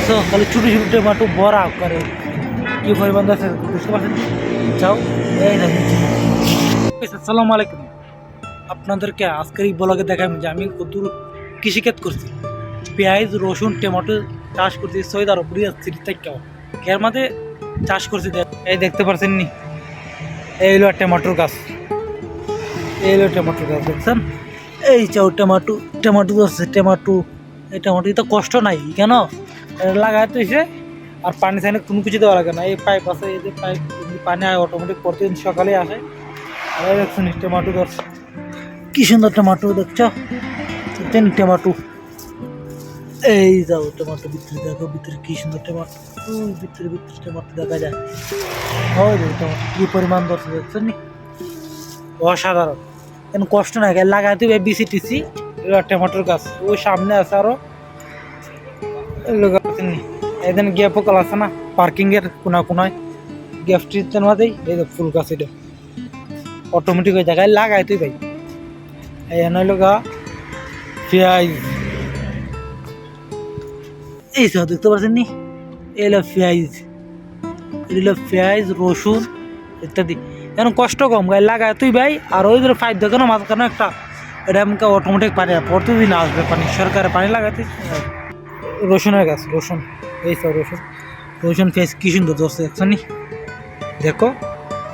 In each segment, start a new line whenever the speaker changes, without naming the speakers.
তো খালি ছোটো ছোটো টমেটো বড়া করে কি পরিমাণ আছে বুঝতে পারছেন? যাও এই না আসসালামু আলাইকুম। আপনাদেরকে আজকের এই ব্লগে দেখালাম যে আমি কত কৃষিকাজ করছি। পেঁয়াজ রসুন টমেটো চাষ করছি সৈয়দ আরব রিয়াজ থেকে এর মধ্যে চাষ করছি। এই দেখতে পাচ্ছেন নি, এই হলো টমেটোর গাছ, এই হলো টমেটোর গাছ দেখছেন? এই চাও টমেটো টমেটো ধরছে টমেটো। এই টমেটো তো কষ্ট নাই কেন লাগাইতে হয়েছে, আর পানি টানি কোনো কিছু দেওয়া লাগে না। এই পাইপ আছে, এই যে পাইপ পানি অটোমেটিক প্রতিদিন সকালে আসে। আর এই দেখছেন টমেটো ধরছে, কি সুন্দর টমেটো দেখছো দেখছেন টমেটো। এই যাও টমেটো ভিতরে দেখো, ভিতরে কি সুন্দর টমেটো, ভিতরে ভিতরে টমেটো দেখা যায়। ওই দেখো টমেটো কি পরিমাণ ধরছে দেখছেন নি, অসাধারণ। এখন কষ্ট নাই লাগাইতে হবে বিসি টিসি। টমেটোর গাছ ওই সামনে আছে আরো এদিন গ্যাপও কল আছে না পার্কিং এর কোনা কোনায় গ্যাপ ট্রিটের মধ্যেই এই যে ফুল গাছ এটা অটোমেটিক ওই জায়গায় লাগাই তুই ভাই। এই নইলো গা পেঁয়াজ, এই সব দেখতে পাচ্ছেন নি, এলো পেঁয়াজ, এগুলো পেঁয়াজ রসুন ইত্যাদি। এখন কষ্ট কম গায়ে লাগাই তুই ভাই। আর ওই ধরে পাইপ দেখো না মাঝখানে একটা, এটা আমাকে অটোমেটিক পানি প্রতিদিন আসবে পানি, সরকারের পানি লাগাতে। রসুনের গাছ রসুন, এই সব রসুন রসুন পেঁয়াজ কি সুন্দর ধরছে দেখছো নি, দেখো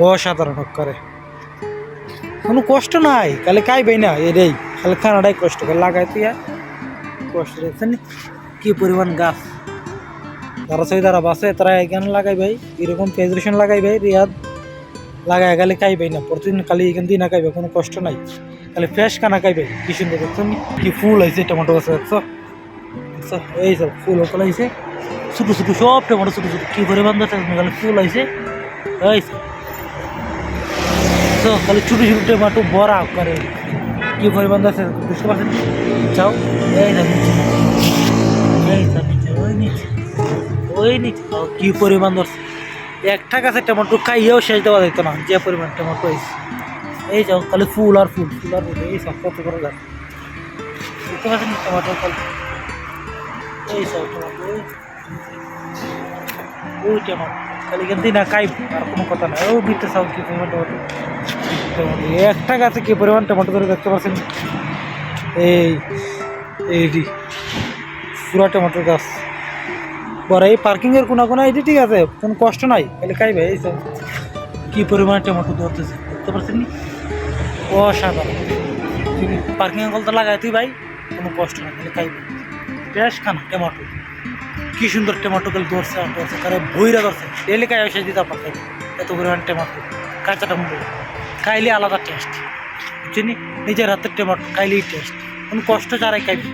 অসাধারণ করে। কোনো কষ্ট নাই, খালি খাইবেই না এটাই, খালি খানাটাই কষ্ট করে লাগাই তুই কষ্ট দেখছেন নি কি পরিমাণ গাছ। যারা সেই যারা বাসে তারা এখানে লাগাই ভাই, এরকম পেঁয়াজ রসুন লাগাই ভাই রিয়াদ লাগাই খালি খাইবেই না, প্রতিদিন খালি এখান দিয়ে না খাইবে, কোনো কষ্ট নাই, খালি ফ্রেশ খানা খাইবে। কি সুন্দর দেখছো নি কি ফুল হয়েছে টমেটো গাছে দেখছো, এই সব ফুল ওগুলো হয়েছে ছোটো ছোটো সব টমেটো ছোটো ছোটো কি পরিমাণ খালি ফুল হয়েছে। এই তো খালি ছোটো ছোটো টমেটো বড়া করে কি পরিমাণ আছে বুঝতে পারছেন? যাও এই না নিচে, এই নিচে ওই নিচে ওই নিচে কি পরিমাণ ধরছে। একটা গাছে টমেটো খাইয়েও শেষ দেওয়া যেত না যে পরিমাণ টমেটো হয়েছে। এই যাও খালি ফুল আর ফুল, ফুল আর ফুল, এই সব কত করে গাছ বুঝতে পারছেন টমেটো খালি। এই সব টমেটো ওই টমেটো খালি এখান থেকে না খাইব, আর কোনো কথা নাই। ও দিতে চাও কি পরিমাণ টমেটো, একটা গাছে কি পরিমাণ টমেটো ধরে দেখতে পাচ্ছেন। এই এইটি পুরা টমেটোর গাছ বড়, এই পার্কিংয়ের কোনা কোনা এটি ঠিক আছে, কোনো কষ্ট নাই, খালি খাইবে। এই সব কি পরিমাণে টমেটো ধরতেছে দেখতে পাচ্ছেন নি, অসাধারণ। পার্কিং এর কলটা লাগাই তুই ভাই, কোনো কষ্ট নাই, খালি খাইবে ফ্রেশ খানা টমেটো। কি সুন্দর টমেটো গুলো ধরছে আর ধরছে, তারা বইরা ধরছে ডেলি খাই এসে দিতে পারতাম। এত পরিমাণ টমেটো, কাঁচা টমেটো খাইলে আলাদা টেস্ট বুঝছেন, নিজের হাতের টমেটো খাইলেই টেস্ট, কোনো কষ্ট ছাড়াই খাইবে।